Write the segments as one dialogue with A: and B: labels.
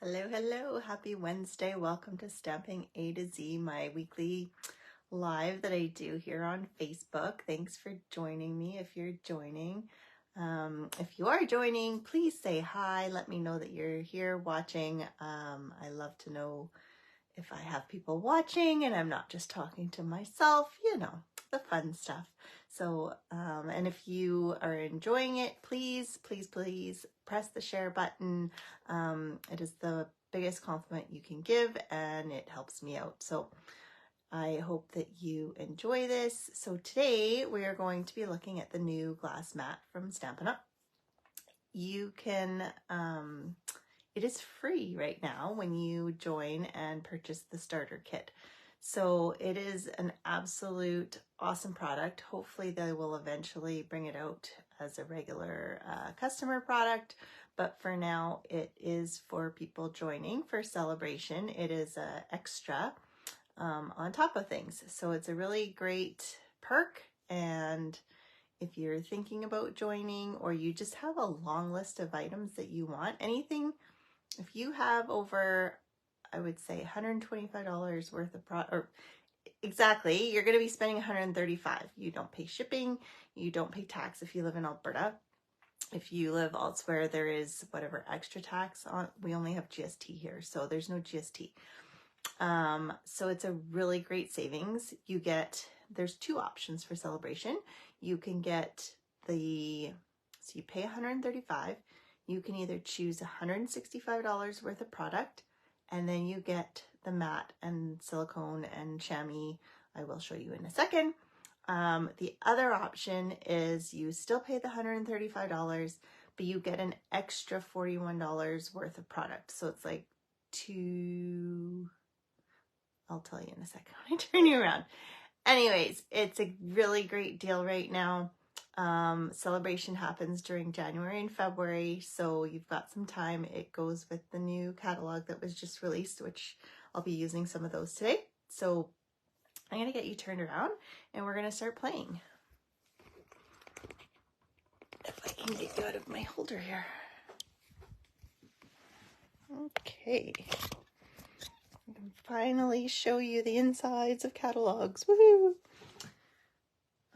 A: Hello, hello. Happy Wednesday. Welcome to Stamping A to Z, my weekly live that I do here on Facebook. Thanks for joining me if you're joining. If you are joining, please say hi. Let me know that you're here watching. I love to know if I have people watching and I'm not just talking to myself, you know, the fun stuff. So, and if you are enjoying it, please press the share button. It is the biggest compliment you can give and it helps me out. So I hope that you enjoy this. So today we are going to be looking at the new glass mat from Stampin' Up. You can, it is free right now when you join and purchase the starter kit. So it is an absolute awesome product. Hopefully they will eventually bring it out as a regular customer product. But for now, it is for people joining for celebration. It is an extra on top of things. So it's a really great perk. And if you're thinking about joining or you just have a long list of items that you want, anything, if you have over, I would say $125 worth of product, or exactly, you're going to be spending $135. You don't pay shipping, you don't pay tax if you live in Alberta. If you live elsewhere, there is whatever extra tax on. We only have GST here, so there's no GST. So it's a really great savings. You get, there's two options for celebration. You can get so you pay $135. You can either choose $165 worth of product, and then you get the mat and silicone and chamois. I will show you in a second. The other option is you still pay the $135, but you get an extra $41 worth of product. So it's like I'll tell you in a second when I turn you around. Anyways, it's a really great deal right now. Celebration happens during January and February, so you've got some time. It goes with the new catalog that was just released, which I'll be using some of those today. So I'm going to get you turned around and we're going to start playing. If I can get you out of my holder here. Okay. I can finally show you the insides of catalogs. Woohoo!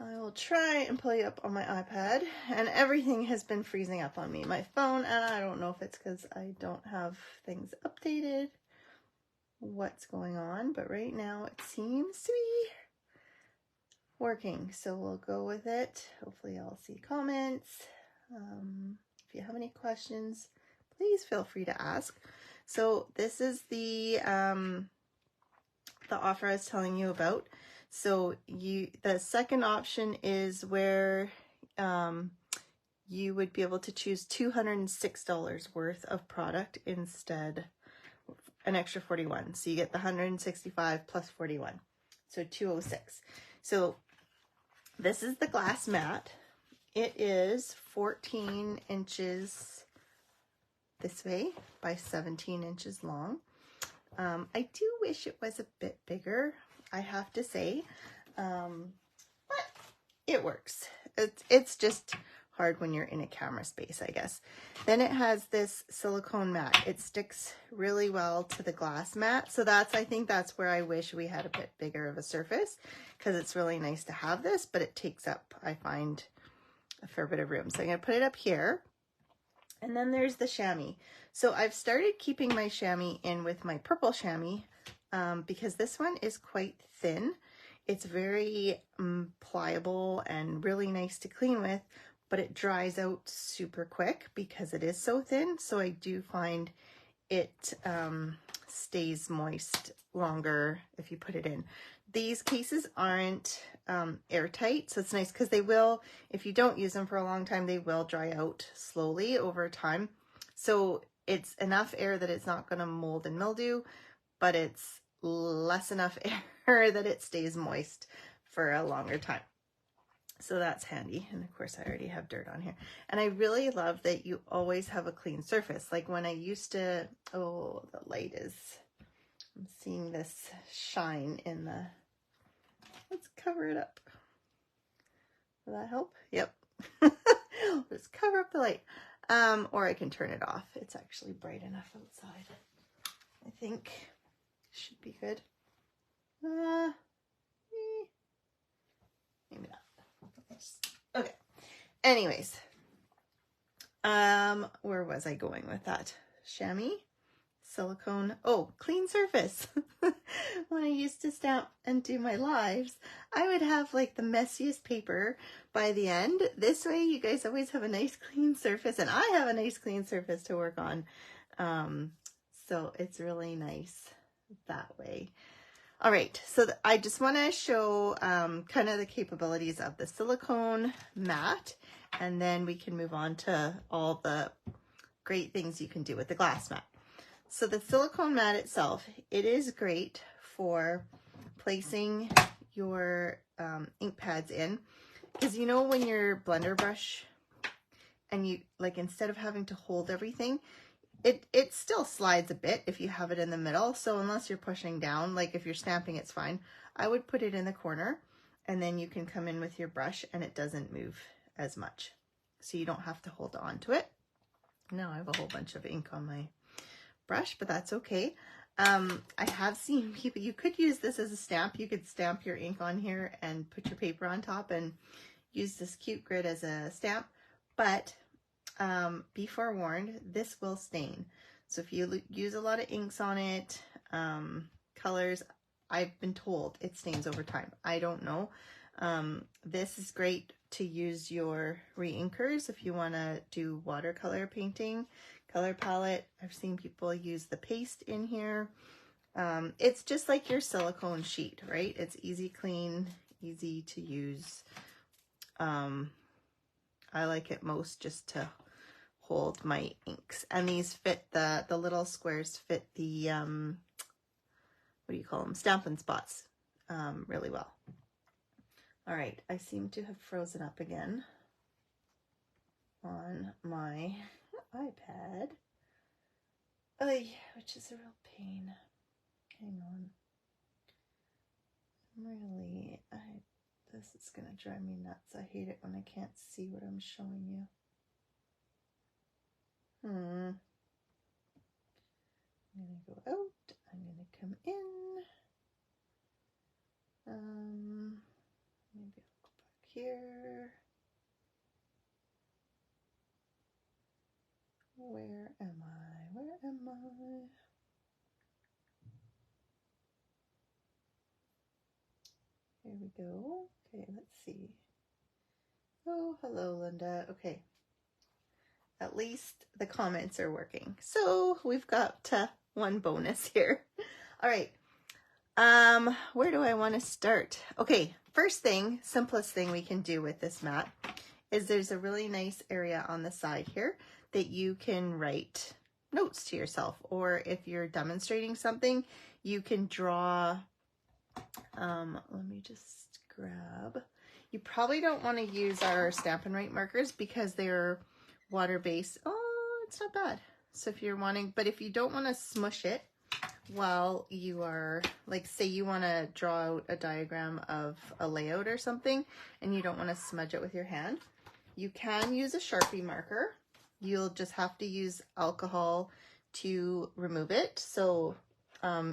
A: I will try and pull you up on my iPad, and everything has been freezing up on me. My phone, and I don't know if it's because I don't have things updated, what's going on, but right now it seems to be working, so we'll go with it. Hopefully I'll see comments. If you have any questions, please feel free to ask. So this is the offer I was telling you about. So the second option is where you would be able to choose $206 worth of product instead, an extra 41. So you get the 165 plus 41, so 206. So this is the glass mat. It is 14 inches this way by 17 inches long. I do wish it was a bit bigger, I have to say, but it works. It's just hard when you're in a camera space, I guess. Then it has this silicone mat. It sticks really well to the glass mat. So I think that's where I wish we had a bit bigger of a surface, because it's really nice to have this, but it takes up, I find, a fair bit of room. So I'm going to put it up here. And then there's the chamois. So I've started keeping my chamois in with my purple chamois because this one is quite thin. It's very pliable and really nice to clean with, but it dries out super quick because it is so thin. So I do find it stays moist longer if you put it in. These cases aren't airtight, so it's nice because they will, if you don't use them for a long time, they will dry out slowly over time. So it's enough air that it's not going to mold and mildew, but it's less enough air that it stays moist for a longer time. So that's handy. And of course I already have dirt on here. And I really love that you always have a clean surface. Like when I used to, oh, the light is, I'm seeing this shine in the, let's cover it up. Will that help? Yep. Let's cover up the light. Or I can turn it off. It's actually bright enough outside. I think should be good. Maybe not. Okay. Anyways, where was I going with that? Chamois, silicone. Oh, clean surface. When I used to stamp and do my lives, I would have like the messiest paper by the end. This way you guys always have a nice clean surface, and I have a nice clean surface to work on. So it's really nice that way. All right, so I just want to show kind of the capabilities of the silicone mat, and then we can move on to all the great things you can do with the glass mat. So the silicone mat itself, it is great for placing your ink pads in, because you know when your blender brush, and you like, instead of having to hold everything, it still slides a bit if you have it in the middle. So unless you're pushing down, like if you're stamping, it's fine. I would put it in the corner, and then you can come in with your brush and it doesn't move as much. So you don't have to hold on to it. Now I have a whole bunch of ink on my brush, but that's okay. I have seen people, you could use this as a stamp. You could stamp your ink on here and put your paper on top and use this cute grid as a stamp, but be forewarned, this will stain. So if you use a lot of inks on it, colors, I've been told it stains over time. I don't know. This is great to use your re-inkers if you want to do watercolor painting, color palette. I've seen people use the paste in here. It's just like your silicone sheet, right? It's easy, clean, easy to use. I like it most just to hold my inks, and these fit the little squares fit the what do you call them, Stampin' spots really well. All right, I seem to have frozen up again on my iPad, which is a real pain. Hang on. Really, this is gonna drive me nuts. I hate it when I can't see what I'm showing you. I'm gonna go out, I'm gonna come in. Maybe I'll go back here. Where am I? Where am I? Here we go. Okay, let's see. Oh, hello, Linda. Okay. At least the comments are working. So we've got one bonus here. All right. Where do I want to start? Okay, first thing, simplest thing we can do with this mat is there's a really nice area on the side here that you can write notes to yourself, or if you're demonstrating something, you can draw. Let me just grab. You probably don't want to use our Stampin' Write markers because they're water-based. Oh, it's not bad. So if you're wanting, but if you don't want to smush it while you are, like, say you want to draw out a diagram of a layout or something and you don't want to smudge it with your hand, you can use a Sharpie marker. You'll just have to use alcohol to remove it. So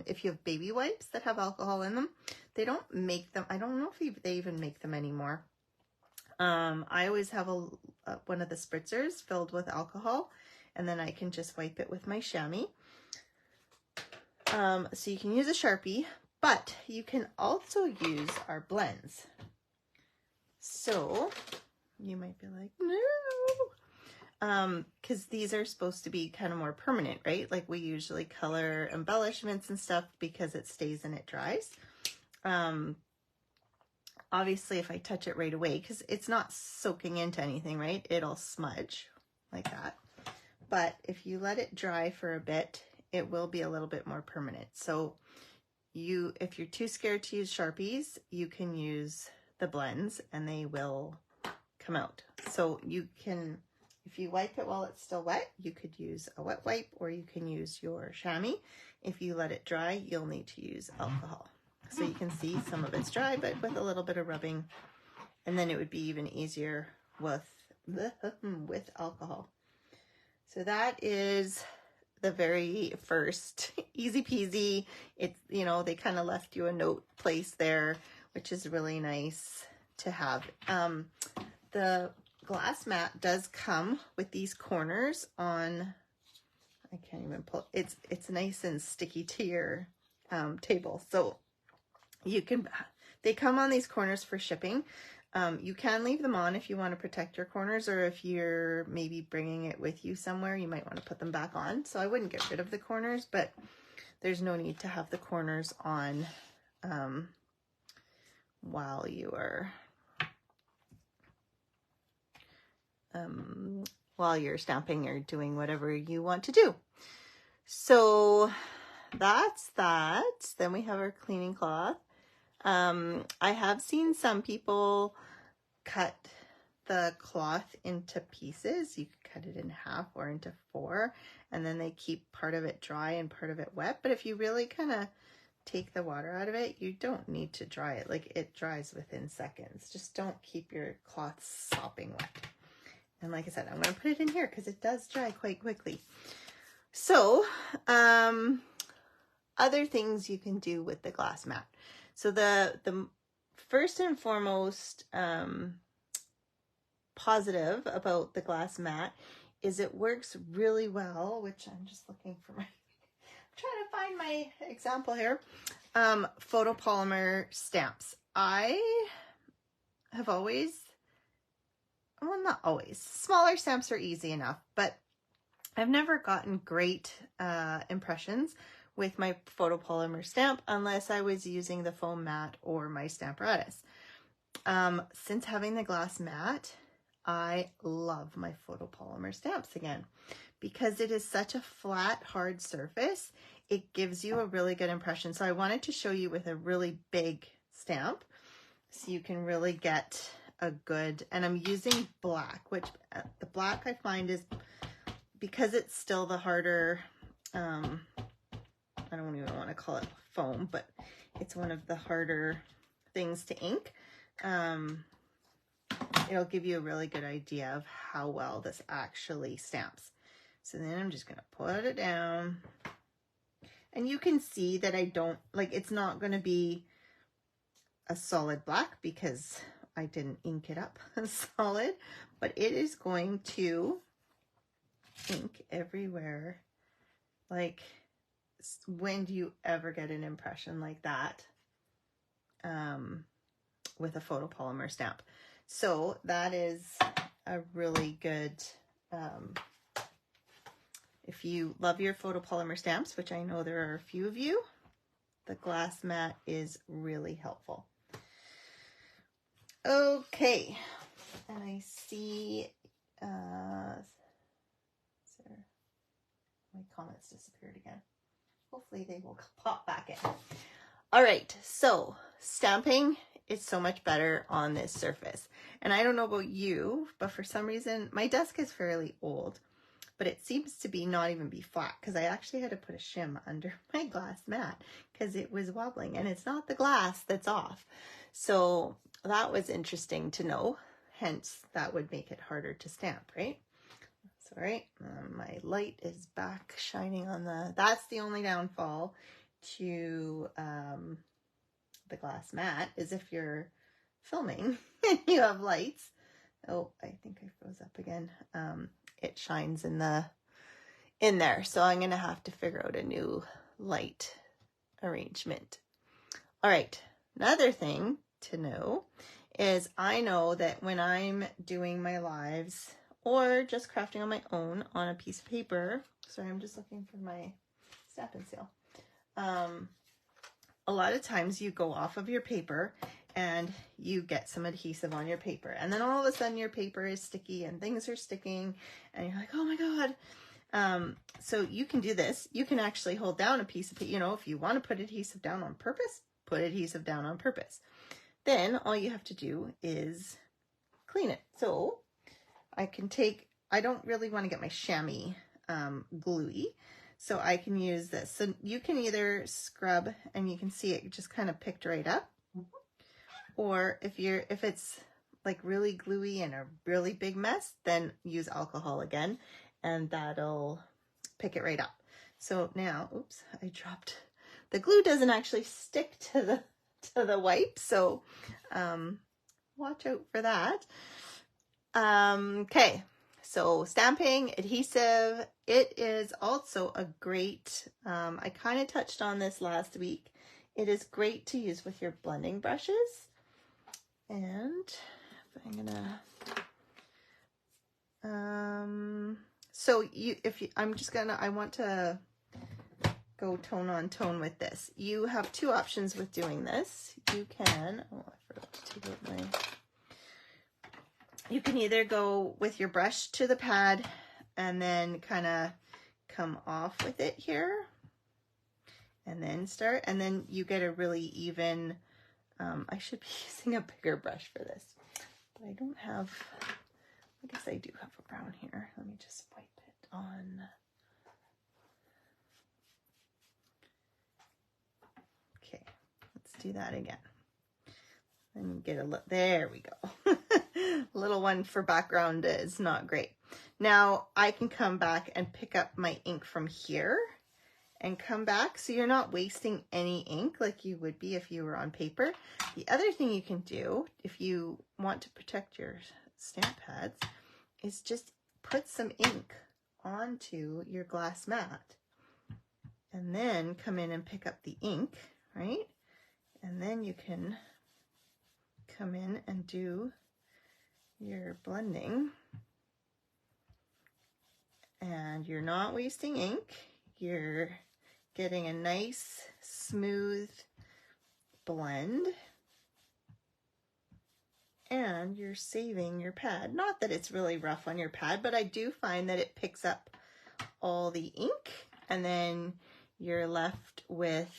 A: if you have baby wipes that have alcohol in them, they don't make them. I don't know if they even make them anymore. I always have one of the spritzers filled with alcohol, and then I can just wipe it with my chamois. So you can use a Sharpie, but you can also use our blends. So you might be like, no, because these are supposed to be kind of more permanent, right? Like we usually color embellishments and stuff because it stays and it dries. Obviously, if I touch it right away, because it's not soaking into anything, right? It'll smudge like that. But if you let it dry for a bit, it will be a little bit more permanent. So if you're too scared to use Sharpies, you can use the blends and they will come out. So you can, if you wipe it while it's still wet, you could use a wet wipe, or you can use your chamois. If you let it dry, you'll need to use alcohol. So you can see some of it's dry, but with a little bit of rubbing, and then it would be even easier with alcohol. So that is the very first. Easy peasy. It's, you know, they kind of left you a note place there, which is really nice to have. The glass mat does come with these corners on, I can't even pull, it's nice and sticky to your table. So you can, they come on these corners for shipping. You can leave them on if you want to protect your corners, or if you're maybe bringing it with you somewhere, you might want to put them back on. So I wouldn't get rid of the corners, but there's no need to have the corners on while you are while you're stamping or doing whatever you want to do. So that's that. Then we have our cleaning cloth. I have seen some people cut the cloth into pieces. You can cut it in half or into 4, and then they keep part of it dry and part of it wet. But if you really kind of take the water out of it, you don't need to dry it. Like, it dries within seconds. Just don't keep your cloth sopping wet. And like I said, I'm going to put it in here because it does dry quite quickly. So, other things you can do with the glass mat. So the first and foremost positive about the glass mat is it works really well, which I'm just looking for I'm trying to find my example here. Photopolymer stamps. I have always, well, not always, smaller stamps are easy enough, but I've never gotten great impressions with my photopolymer stamp unless I was using the foam mat or my Stamparatus. Since having the glass mat, I love my photopolymer stamps again because it is such a flat, hard surface. It gives you a really good impression. So I wanted to show you with a really big stamp so you can really get a good, and I'm using black, which the black I find is, because it's still the harder, I don't even want to call it foam, but it's one of the harder things to ink. It'll give you a really good idea of how well this actually stamps. So then I'm just going to put it down. And you can see that I don't, like, it's not going to be a solid black because I didn't ink it up solid, but it is going to ink everywhere. Like, when do you ever get an impression like that with a photopolymer stamp? So that is a really good, if you love your photopolymer stamps, which I know there are a few of you, the glass mat is really helpful. Okay, and I see, my comments disappeared again. Hopefully they will pop back in. All right, so stamping is so much better on this surface. And I don't know about you, but for some reason, my desk is fairly old, but it seems to be not even be flat because I actually had to put a shim under my glass mat because it was wobbling, and it's not the glass that's off. So that was interesting to know. Hence, that would make it harder to stamp, right? All right, my light is back shining on that's the only downfall to the glass mat is if you're filming and you have lights. Oh, I think I froze up again. It shines in there. So I'm going to have to figure out a new light arrangement. All right, another thing to know is I know that when I'm doing my lives or just crafting on my own on a piece of paper. Sorry, I'm just looking for my Stampin' Sale. A lot of times you go off of your paper and you get some adhesive on your paper. And then all of a sudden your paper is sticky and things are sticking and you're like, oh my God. So you can do this. You can actually hold down a piece of paper. You know, if you want to put adhesive down on purpose, put adhesive down on purpose. Then all you have to do is clean it. So I don't really want to get my chamois gluey, so I can use this. So you can either scrub and you can see it just kind of picked right up, or if it's like really gluey and a really big mess, then use alcohol again and that'll pick it right up. So now, oops, I dropped, the glue doesn't actually stick to the wipe, so watch out for that. Okay, so stamping adhesive, it is also a great, I kind of touched on this last week. It is great to use with your blending brushes. And I'm gonna, so I want to go tone on tone with this. You have two options with doing this. You can, oh, I forgot to take out my, you can either go with your brush to the pad and then kind of come off with it here and then start, and then you get a really even, I should be using a bigger brush for this, but I don't have, I guess I do have a brown here. Let me just wipe it on. Okay, let's do that again. And get a look, there we go. Little one for background is not great. Now I can come back and pick up my ink from here and come back, so you're not wasting any ink like you would be if you were on paper. The other thing you can do if you want to protect your stamp pads is just put some ink onto your glass mat and then come in and pick up the ink, right? And then you can come in and do your blending, and you're not wasting ink. You're getting a nice smooth blend, and you're saving your pad. Not that it's really rough on your pad, but I do find that it picks up all the ink, and then you're left with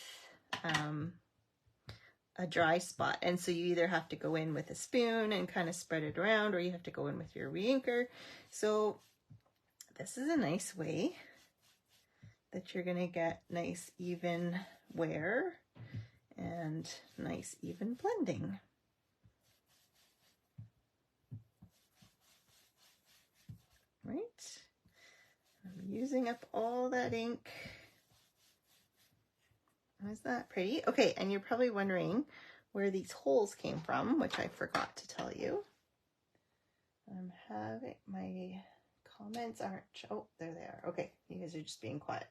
A: a dry spot. And so you either have to go in with a spoon and kind of spread it around, or you have to go in with your re-inker. So this is a nice way that you're going to get nice even wear and nice even blending. Right? I'm using up all that ink. Isn't that pretty? Okay, and you're probably wondering where these holes came from, which I forgot to tell you. I'm having, my comments aren't, oh, there they are. Okay, you guys are just being quiet.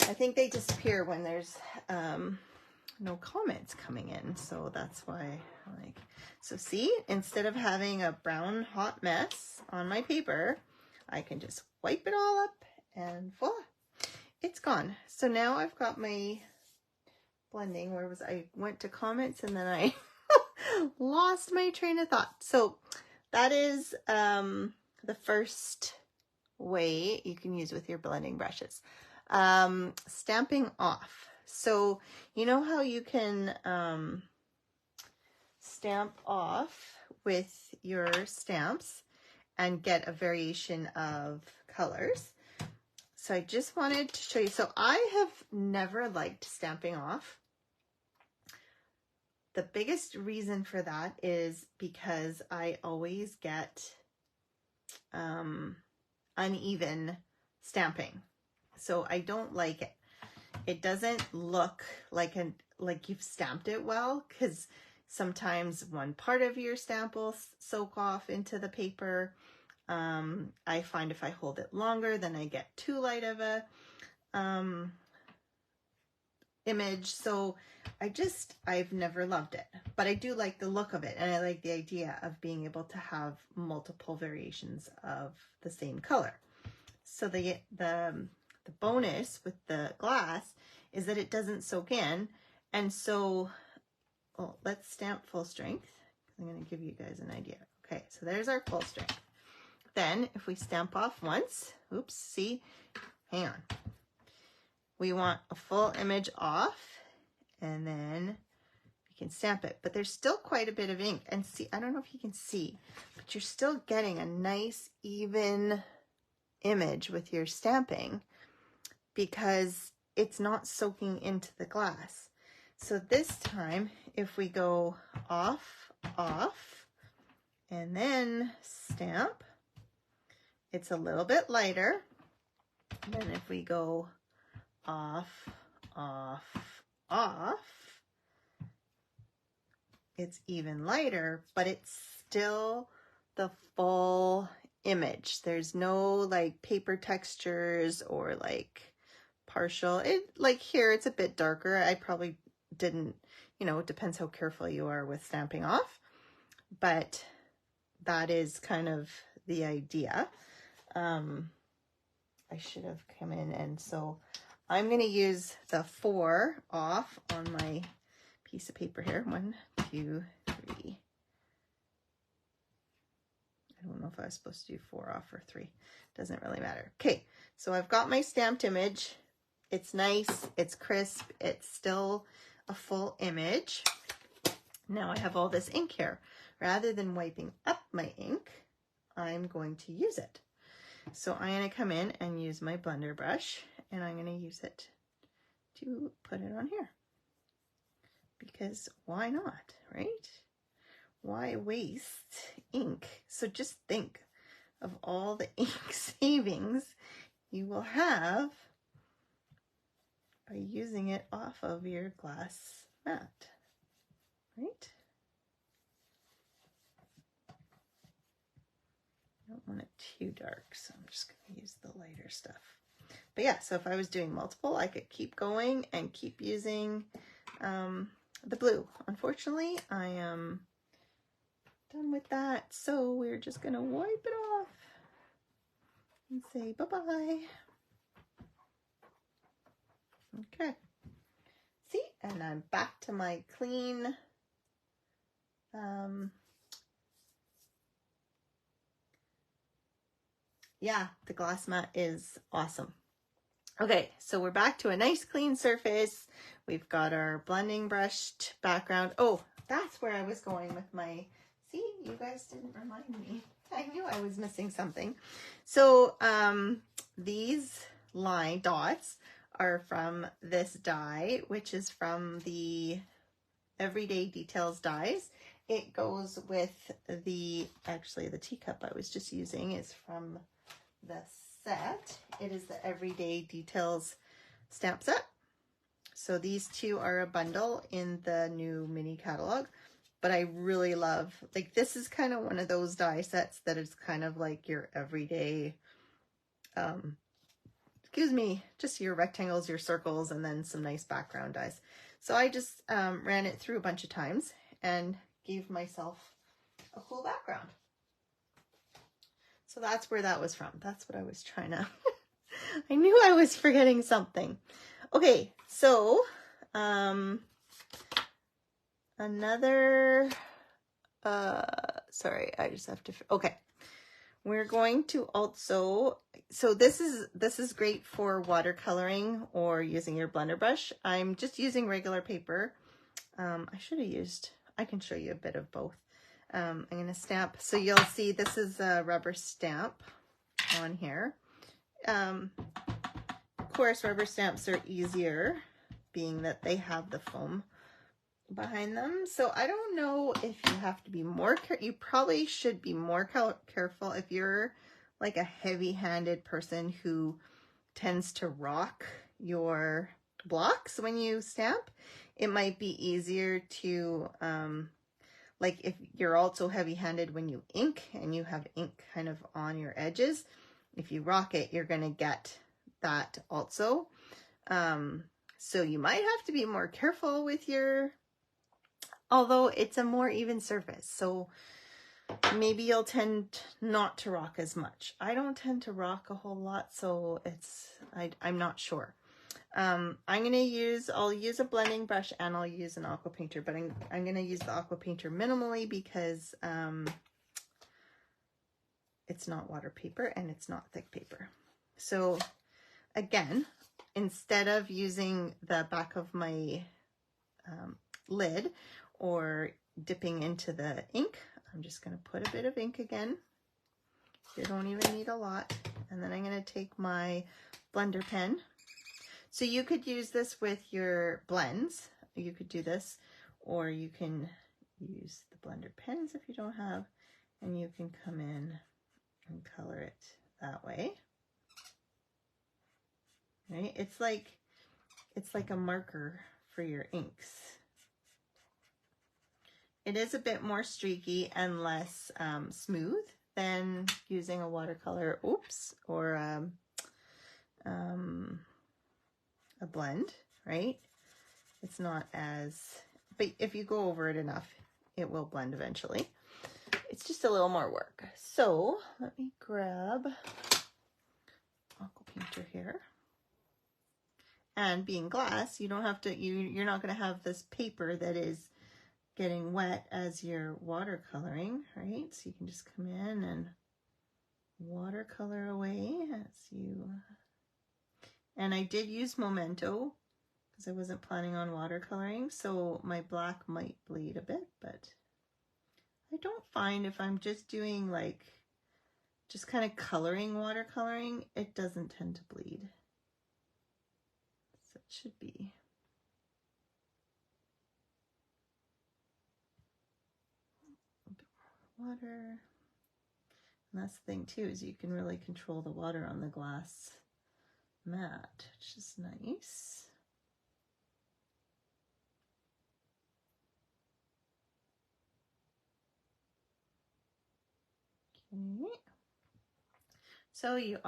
A: I think they disappear when there's no comments coming in, so that's why, like, so see, instead of having a brown hot mess on my paper, I can just wipe it all up and voila, it's gone. So now I've got my blending. Where was I? Went to comments and then I lost my train of thought. So that is the first way you can use with your blending brushes. Stamping off. So you know how you can stamp off with your stamps and get a variation of colors. So I just wanted to show you. So I have never liked stamping off. The biggest reason for that is because I always get uneven stamping. So I don't like it. It doesn't look like you've stamped it well, because sometimes one part of your stamp will soak off into the paper. I find if I hold it longer, then I get too light of a image. So I've never loved it, but I do like the look of it, and I like the idea of being able to have multiple variations of the same color. So the bonus with the glass is that it doesn't soak in, and so, well, let's stamp full strength. I'm going to give you guys an idea. Okay, so there's our full strength. Then if we stamp off once, oops, see, hang on. We want a full image off, and then we can stamp it. But there's still quite a bit of ink. And see, I don't know if you can see, but you're still getting a nice even image with your stamping because it's not soaking into the glass. So this time, if we go off, and then stamp, it's a little bit lighter, And then if we go off, off, off, it's even lighter, but it's still the full image. There's no like paper textures or like partial. Like here, it's a bit darker. I probably didn't, you know, it depends how careful you are with stamping off, but that is kind of the idea. I should have come in, and so I'm going to use the 4 off on my piece of paper here. 1, 2, 3. I don't know if I was supposed to do 4 off or 3. Doesn't really matter. Okay, so I've got my stamped image. It's nice, it's crisp, it's still a full image. Now I have all this ink here. Rather than wiping up my ink, I'm going to use it. So I'm going to come in and use my blender brush, and I'm going to use it to put it on here. Because why not, right? Why waste ink? So just think of all the ink savings you will have by using it off of your glass mat, right? I don't want it too dark, so I'm just going to use the lighter stuff. But yeah, so if I was doing multiple, I could keep going and keep using the blue. Unfortunately, I am done with that, so we're just going to wipe it off and say bye-bye. Okay. See, and I'm back to my clean yeah, the glass mat is awesome. Okay, so we're back to a nice clean surface. We've got our blending brushed background. Oh, that's where I was going with my, see, you guys didn't remind me. I knew I was missing something. So these line dots are from this die, which is from the Everyday Details dies. It goes with the, actually the teacup I was just using is from the set. It is the Everyday Details stamp set. So these two are a bundle in the new mini catalog, but I really love, like, this is kind of one of those die sets that is kind of like your everyday, excuse me, just your rectangles, your circles, and then some nice background dies. So I just ran it through a bunch of times and gave myself a cool background. So that's where that was from. That's what I was trying to, I knew I was forgetting something. Okay, so another, sorry, I just have to, okay. We're going to also, so this is great for watercoloring or using your blender brush. I'm just using regular paper. I should have used, I can show you a bit of both. I'm going to stamp. So you'll see this is a rubber stamp on here. Of course, rubber stamps are easier, being that they have the foam behind them. So I don't know if you have to be more you probably should be more careful if you're like a heavy-handed person who tends to rock your blocks when you stamp. It might be easier to like if you're also heavy-handed when you ink and you have ink kind of on your edges, if you rock it, you're going to get that also. So you might have to be more careful with your, although it's a more even surface, so maybe you'll tend not to rock as much. I don't tend to rock a whole lot, so it's, I'm not sure. I'll use a blending brush and I'll use an aqua painter, but I'm going to use the aqua painter minimally because it's not water paper and it's not thick paper. So again, instead of using the back of my lid or dipping into the ink, I'm just going to put a bit of ink again. You don't even need a lot. And then I'm going to take my blender pen. So you could use this with your blends. You could do this, or you can use the blender pens if you don't have, and you can come in and color it that way. right? It's like a marker for your inks. It is a bit more streaky and less smooth than using a watercolor, or a blend, right? It's not as, but if you go over it enough, it will blend eventually. It's just a little more work. So let me grab aqua painter here. And being glass, you don't have to, you're not going to have this paper that is getting wet as you're watercoloring, right? So you can just come in and watercolor away as you, and I did use Memento because I wasn't planning on watercoloring, so my black might bleed a bit, but I don't find if I'm just doing like, just kind of coloring watercoloring, it doesn't tend to bleed. So it should be. A bit more water. And that's the thing too, is you can really control the water on the glass mat, which is nice. Okay. So you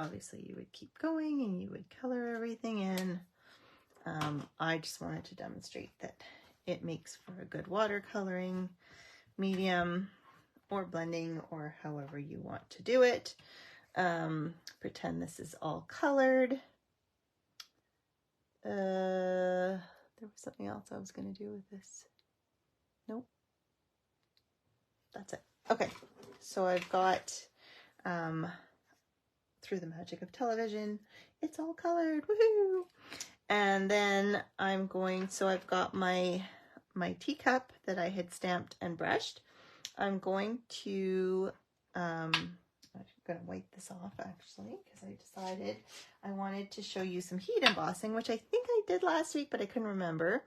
A: would keep going and you would color everything in. I just wanted to demonstrate that it makes for a good watercoloring medium or blending or however you want to do it. Pretend this is all colored. There was something else I was going to do with this. Nope. That's it. Okay. So I've got, through the magic of television, it's all colored. Woohoo! And then I'm going, so I've got my teacup that I had stamped and brushed. I'm going to, I'm going to wipe this off actually, because I decided I wanted to show you some heat embossing, which I think I did last week, but I couldn't remember.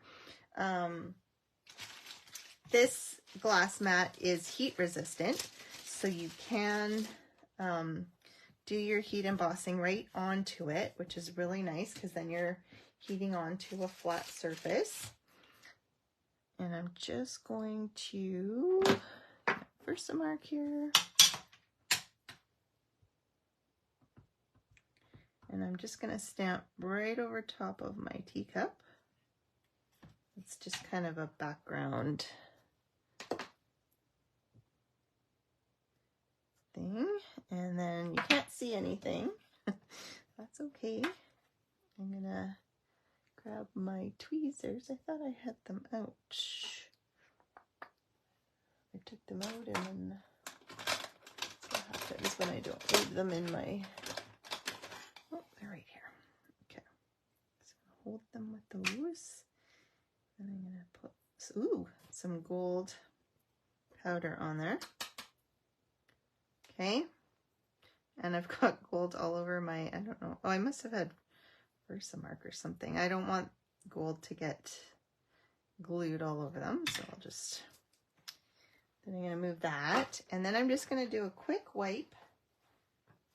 A: This glass mat is heat resistant, so you can do your heat embossing right onto it, which is really nice because then you're heating onto a flat surface. And I'm just going to first a mark here. And I'm just going to stamp right over top of my teacup. It's just kind of a background thing. And then you can't see anything. That's okay. I'm going to grab my tweezers. I thought I had them out. I took them out and then what happens when I don't leave them in my, oh, they're right here. Okay. So I'm going to hold them with those. And I'm going to put, some gold powder on there. Okay. And I've got gold all over my, I don't know. Oh, I must have had Versamark or something. I don't want gold to get glued all over them. So I'll just, then I'm going to move that. And then I'm just going to do a quick wipe,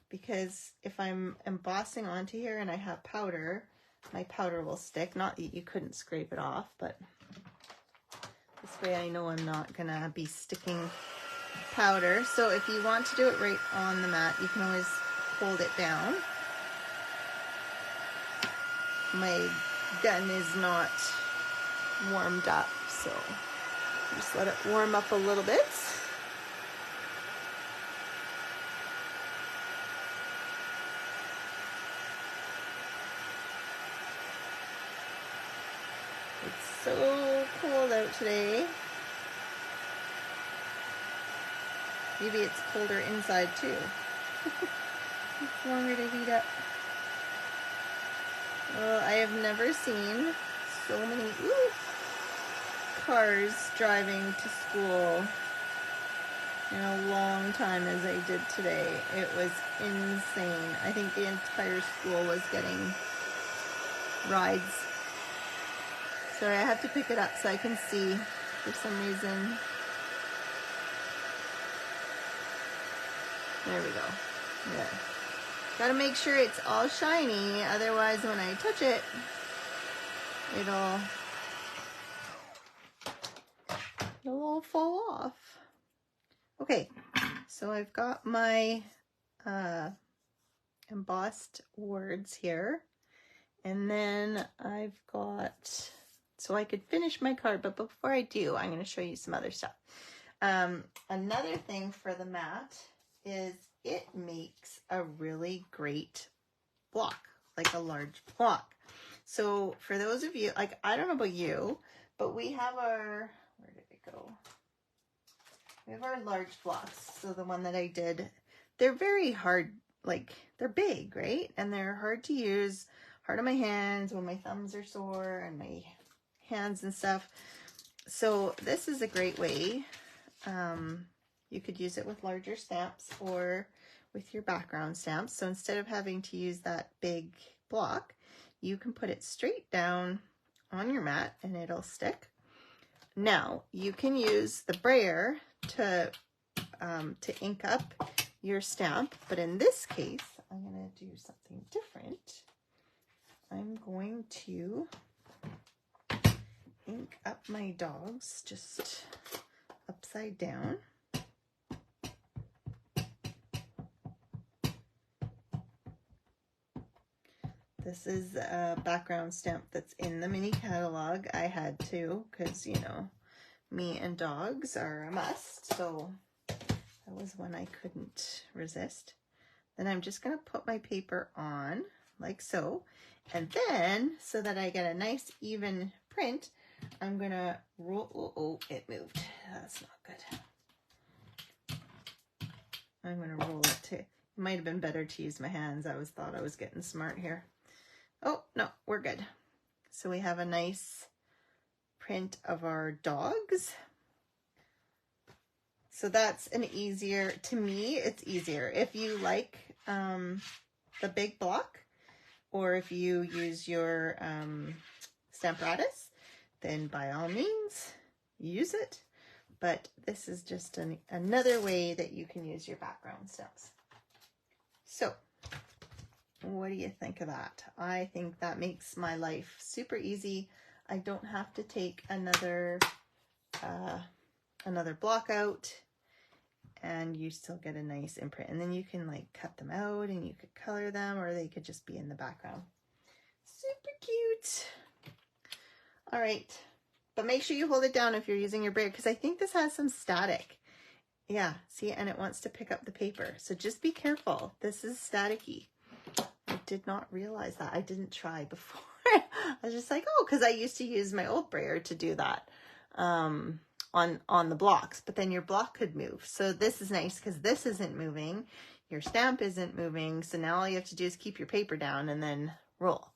A: because if I'm embossing onto here and I have powder, my powder will stick. Not that you couldn't scrape it off, but this way I know I'm not going to be sticking powder. So if you want to do it right on the mat, you can always hold it down. My gun is not warmed up, so just let it warm up a little bit. It's so cold out today. Maybe it's colder inside too. It's longer to heat up. Well, I have never seen so many cars driving to school in a long time as I did today. It was insane. I think the entire school was getting rides. Sorry, I have to pick it up so I can see for some reason. There we go. Yeah. Gotta make sure it's all shiny, otherwise when I touch it, it'll all fall off. Okay, so I've got my embossed words here, and then I've got, so I could finish my card, but before I do, I'm going to show you some other stuff. Another thing for the mat is it makes a really great block, like a large block. So for those of you, like, I don't know about you, but we have our, where did it go? We have our large blocks. So the one that I did, they're very hard, like they're big, right? And they're hard to use, hard on my hands when my thumbs are sore and my hands and stuff. So this is a great way. You could use it with larger stamps or with your background stamps. So instead of having to use that big block, you can put it straight down on your mat and it'll stick. Now you can use the brayer to ink up your stamp, but in this case, I'm going to do something different. I'm going to ink up my dogs just upside down. This is a background stamp that's in the mini catalog. I had to, because, you know, me and dogs are a must, so that was one I couldn't resist. Then I'm just going to put my paper on like so, and then so that I get a nice even print, I'm going to roll, oh, it moved. That's not good. I'm going to roll it too. It might have been better to use my hands. I thought I was getting smart here. Oh, no, we're good. So we have a nice print of our dogs. So that's an easier, to me, it's easier. If you like the big block, or if you use your Stamparatus, then by all means, use it. But this is just another way that you can use your background stamps. So, what do you think of that? I think that makes my life super easy. I don't have to take another block out, and you still get a nice imprint. And then you can like cut them out and you could color them, or they could just be in the background. Super cute. All right, but make sure you hold it down if you're using your brayer, because I think this has some static. Yeah, see, and it wants to pick up the paper. So just be careful. This is staticky. I did not realize that. I didn't try before. I was just like, oh, because I used to use my old brayer to do that on the blocks, but then your block could move. So this is nice because this isn't moving. Your stamp isn't moving. So now all you have to do is keep your paper down and then roll.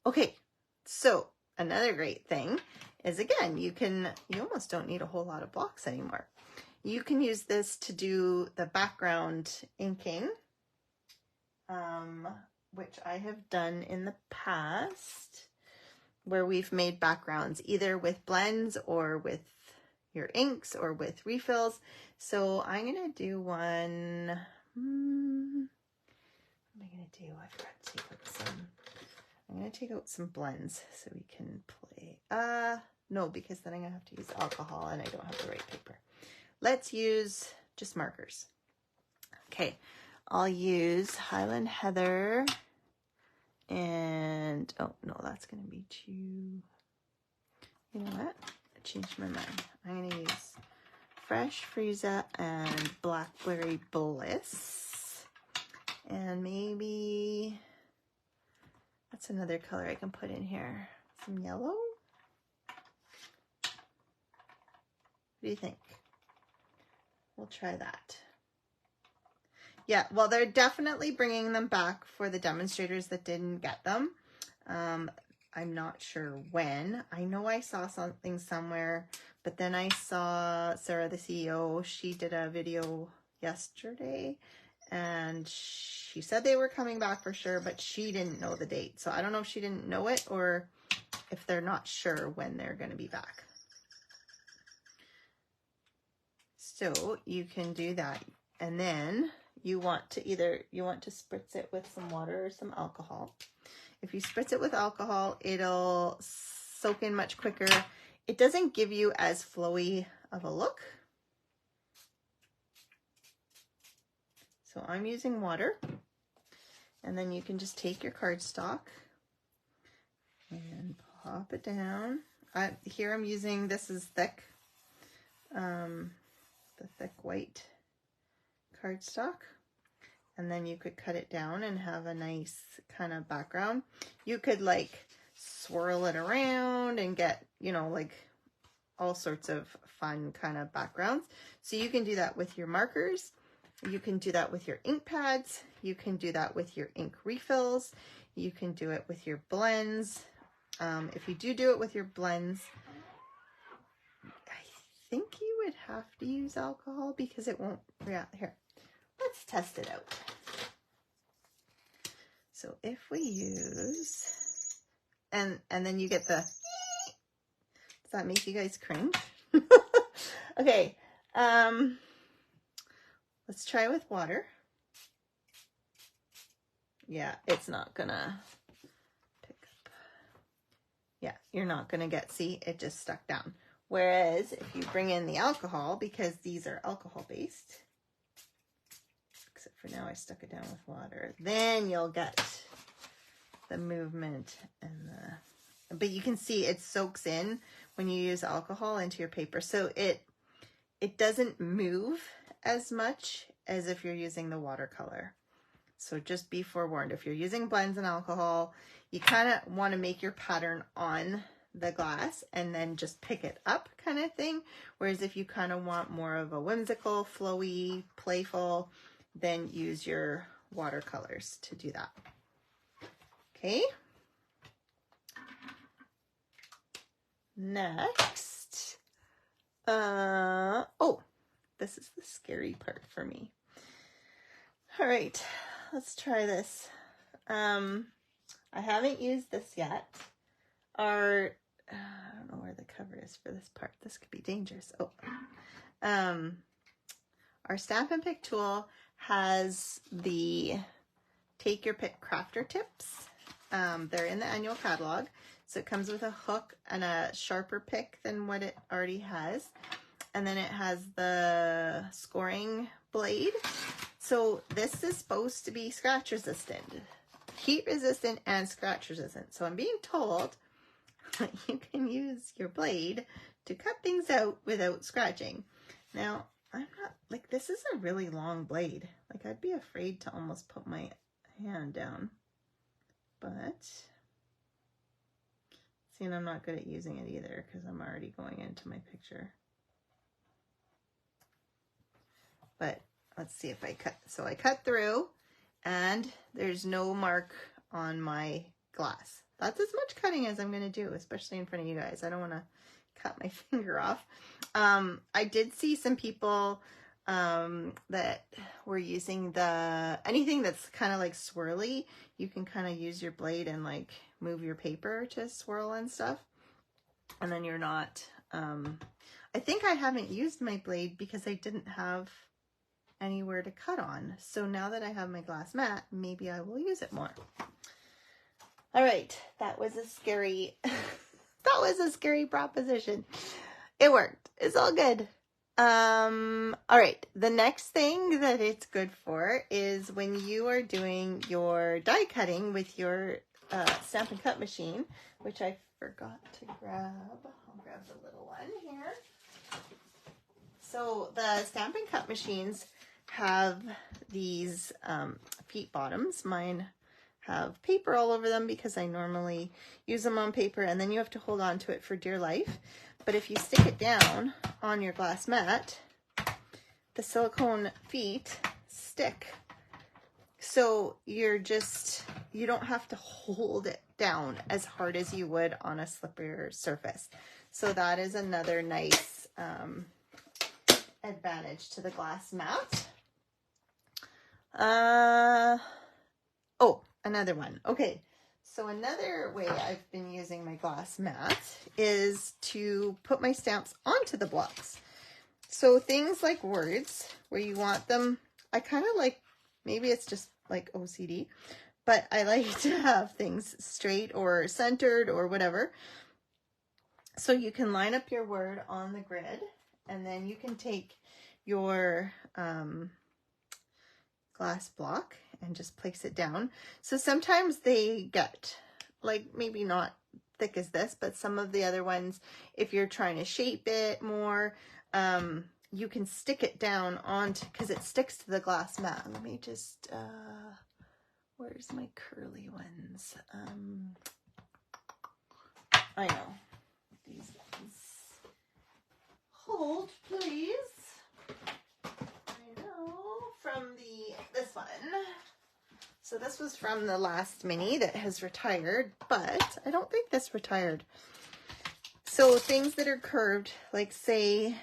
A: Okay, so another great thing is, again, you almost don't need a whole lot of blocks anymore. You can use this to do the background inking, which I have done in the past, where we've made backgrounds either with blends or with your inks or with refills. So I'm going to do one. What am I going to do? I forgot to take out some. I'm going to take out some blends so we can play. No, because then I'm going to have to use alcohol and I don't have the right paper. Let's use just markers. Okay, I'll use Highland Heather and, oh no, that's going to be too, you know what? I changed my mind. I'm going to use Fresh Frieza and Blackberry Bliss. And maybe, that's another color I can put in here. Some yellow? What do you think? We'll try that. Yeah, well, they're definitely bringing them back for the demonstrators that didn't get them. I'm not sure when. I know I saw something somewhere, but then I saw Sarah, the CEO, she did a video yesterday, and she said they were coming back for sure, but she didn't know the date. So I don't know if she didn't know it or if they're not sure when they're going to be back. So you can do that. And then you want to spritz it with some water or some alcohol. If you spritz it with alcohol, it'll soak in much quicker. It doesn't give you as flowy of a look. So I'm using water. And then you can just take your cardstock and pop it down. Here I'm using, this is thick, the thick white cardstock. And then you could cut it down and have a nice kind of background. You could like swirl it around and get, you know, like all sorts of fun kind of backgrounds. So you can do that with your markers. You can do that with your ink pads. You can do that with your ink refills. You can do it with your blends. If you do it with your blends, I think you would have to use alcohol because it won't react. Here, let's test it out. So if we use, and then you get the, does that make you guys cringe? Okay, let's try with water. Yeah, it's not gonna pick up. Yeah, you're not gonna get, see, it just stuck down. Whereas if you bring in the alcohol, because these are alcohol based, except for now I stuck it down with water, then you'll get the movement and the, but you can see it soaks in when you use alcohol into your paper. So it doesn't move as much as if you're using the watercolor. So just be forewarned, if you're using blends and alcohol, you kind of want to make your pattern on the glass and then just pick it up kind of thing. Whereas if you kind of want more of a whimsical, flowy, playful, then use your watercolors to do that. Okay. Next, oh, this is the scary part for me. All right, let's try this. I haven't used this yet. I don't know where the cover is for this part. This could be dangerous. Oh, our Stampin' Pick tool has the Take Your Pick crafter tips. They're in the annual catalog. So it comes with a hook and a sharper pick than what it already has. And then it has the scoring blade. So this is supposed to be scratch resistant, heat resistant, and scratch resistant. So I'm being told that you can use your blade to cut things out without scratching. Now, I'm not, like, this is a really long blade. Like, I'd be afraid to almost put my hand down. But, see, and I'm not good at using it either because I'm already going into my picture. But let's see if I cut. So I cut through and there's no mark on my glass. That's as much cutting as I'm going to do, especially in front of you guys. I don't want to cut my finger off. I did see some people that were using anything that's kind of like swirly. You can kind of use your blade and like move your paper to swirl and stuff. And then you're not, I think I haven't used my blade because I didn't have anywhere to cut on. So now that I have my glass mat, maybe I will use it more. All right, that was a scary, that was a scary proposition. It worked. It's all good. All right, the next thing that it's good for is when you are doing your die cutting with your Stampin' Cut machine, which I forgot to grab. I'll grab the little one here. So the Stampin' Cut machines have these feet bottoms. Mine have paper all over them because I normally use them on paper, and then you have to hold on to it for dear life. But if you stick it down on your glass mat, the silicone feet stick. So you don't have to hold it down as hard as you would on a slippier surface. So that is another nice advantage to the glass mat. Oh, another one. Okay, so another way I've been using my glass mat is to put my stamps onto the blocks. So things like words where you want them I kind of like, maybe it's just like OCD, but I like to have things straight or centered or whatever. So you can line up your word on the grid, and then you can take your glass block and just place it down. So sometimes they get like maybe not thick as this, but some of the other ones, if you're trying to shape it more, you can stick it down onto, because it sticks to the glass mat. Let me just, where's my curly ones? I know. These ones. Hold, please. I know. From this one. So this was from the last mini that has retired, but I don't think this retired. So things that are curved, like say,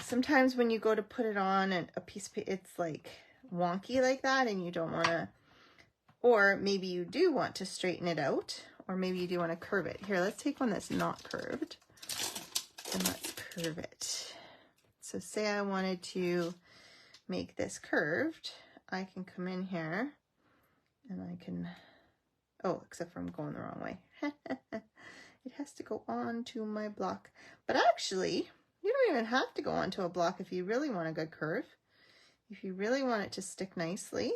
A: sometimes when you go to put it on and a piece of it's like wonky like that and you don't want to, or maybe you do want to straighten it out, or maybe you do want to curve it. Here, let's take one that's not curved and let's curve it. So say I wanted to make this curved, I can come in here and I can, oh, except for I'm going the wrong way. It has to go onto my block. But actually, you don't even have to go onto a block if you really want a good curve. If you really want it to stick nicely,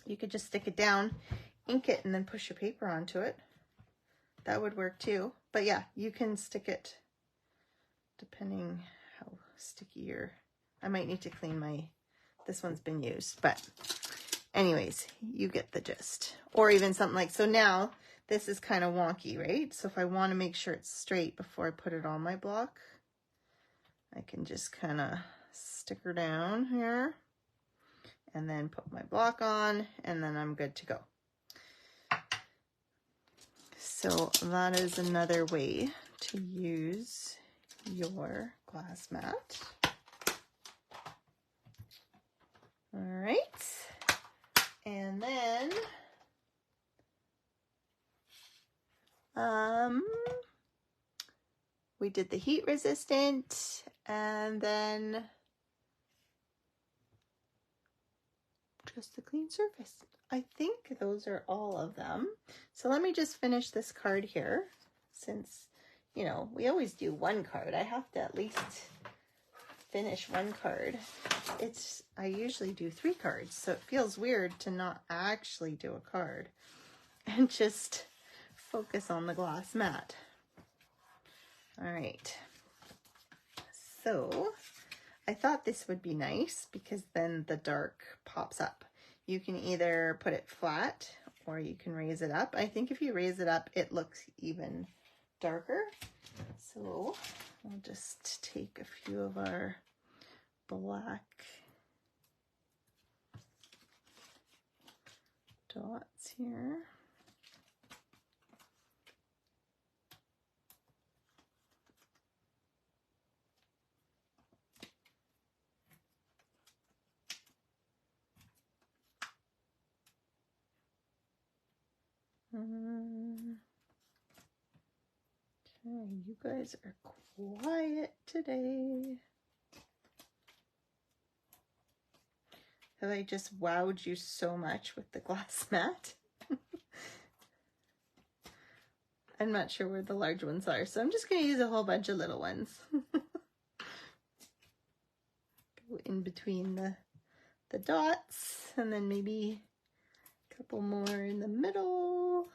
A: you could just stick it down, ink it, and then push your paper onto it. That would work too. But yeah, you can stick it depending how sticky your, I might need to clean my, this one's been used, but anyways, you get the gist. Or even something like, so now this is kind of wonky, right? So if I want to make sure it's straight before I put it on my block, I can just kind of stick her down here and then put my block on, and then I'm good to go. So that is another way to use your glass mat. All right. And then we did the heat resistant, and then just the clean surface. I think those are all of them. So let me just finish this card here, since, you know, we always do one card. I have to at least finish one card. I usually do 3 cards, so it feels weird to not actually do a card and just focus on the glass mat. All right. So I thought this would be nice because then the dark pops up. You can either put it flat or you can raise it up. I think if you raise it up, it looks even darker. So I'll just take a few of our black dots here. Okay, you guys are quiet today. Have I just wowed you so much with the glass mat? I'm not sure where the large ones are, so I'm just going to use a whole bunch of little ones. Go in between the dots, and then maybe a couple more in the middle.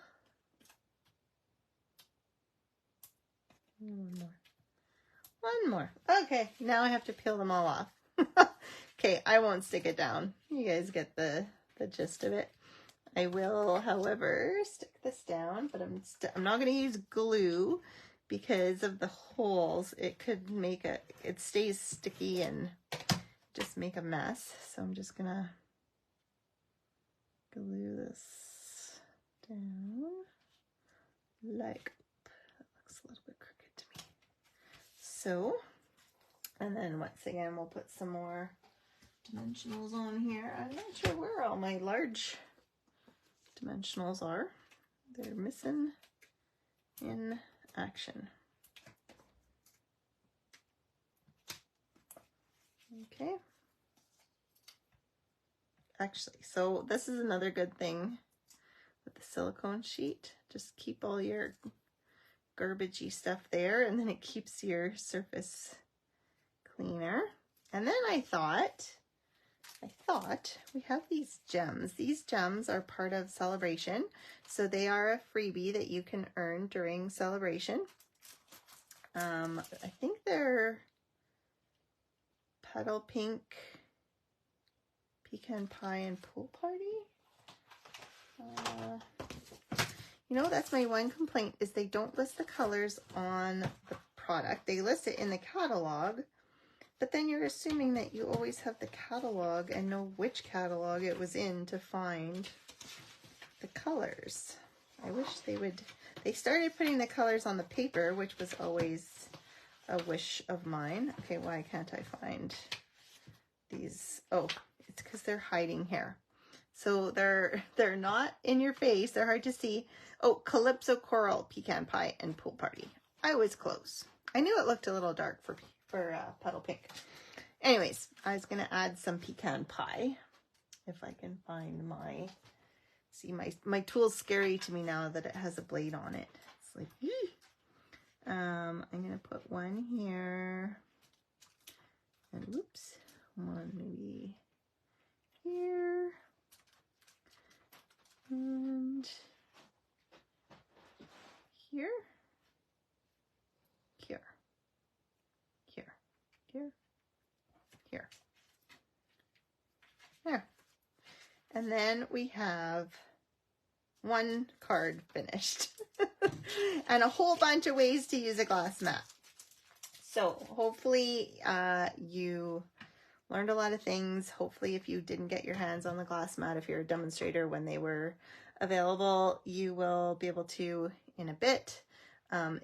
A: One more. Okay, now I have to peel them all off. Okay, I won't stick it down. You guys get the gist of it. I will, however, stick this down, but I'm not going to use glue because of the holes. It could make it stays sticky and just make a mess. So I'm just going to glue this down like, that looks a little bit crooked to me. So, and then once again, we'll put some more dimensionals on here. I'm not sure where all my large dimensionals are. They're missing in action. Okay, actually. So this is another good thing with the silicone sheet. Just keep all your garbagey stuff there, and then it keeps your surface cleaner. And then I thought we have these gems. These gems are part of Sale-a-bration, so they are a freebie that you can earn during Sale-a-bration. I think they're Petal Pink, Pecan Pie, and Pool Party. You know, that's my one complaint, is they don't list the colors on the product. They list it in the catalog, but then you're assuming that you always have the catalog and know which catalog it was in to find the colors. I wish they would. They started putting the colors on the paper, which was always a wish of mine. Okay, why can't I find these? Oh, it's because they're hiding here. So they're not in your face. They're hard to see. Oh, Calypso Coral, Pecan Pie, and Pool Party. I was close. I knew it looked a little dark for Petal Pink. Anyways, I was going to add some Pecan Pie. If I can find my... See, my tool's scary to me now that it has a blade on it. It's like, I'm going to put one here. And whoops, one maybe here. And here. Here. Here. Here. Here. There. And then we have one card finished and a whole bunch of ways to use a glass mat. So hopefully you learned a lot of things. Hopefully if you didn't get your hands on the glass mat, if you're a demonstrator when they were available, you will be able to in a bit.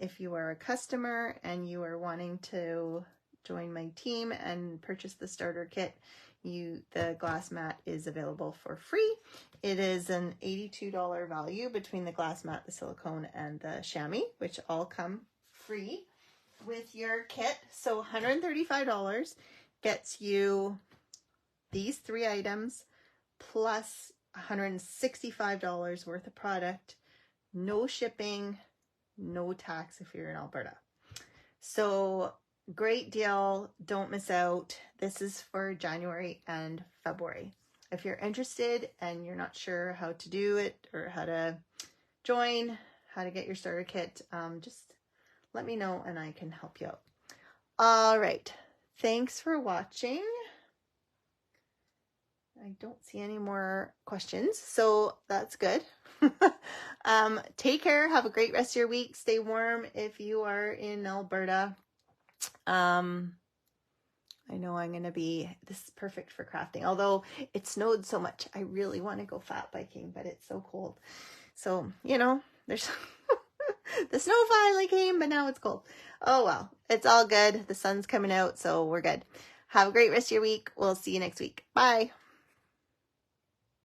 A: If you are a customer and you are wanting to join my team and purchase the starter kit, the glass mat is available for free. It is an $82 value between the glass mat, the silicone, and the chamois, which all come free with your kit. So $135 gets you these 3 items plus $165 worth of product, no shipping, no tax if you're in Alberta. So great deal. Don't miss out. This is for January and February. If you're interested and you're not sure how to do it or how to join, how to get your starter kit, just let me know and I can help you out. All right. Thanks for watching. I don't see any more questions, so that's good. Take care. Have a great rest of your week. Stay warm if you are in Alberta. I know I'm going to be, this is perfect for crafting. Although it snowed so much, I really want to go fat biking, but it's so cold. So, you know, there's the snow finally came, but now it's cold. Oh, well, it's all good. The sun's coming out, so we're good. Have a great rest of your week. We'll see you next week. Bye.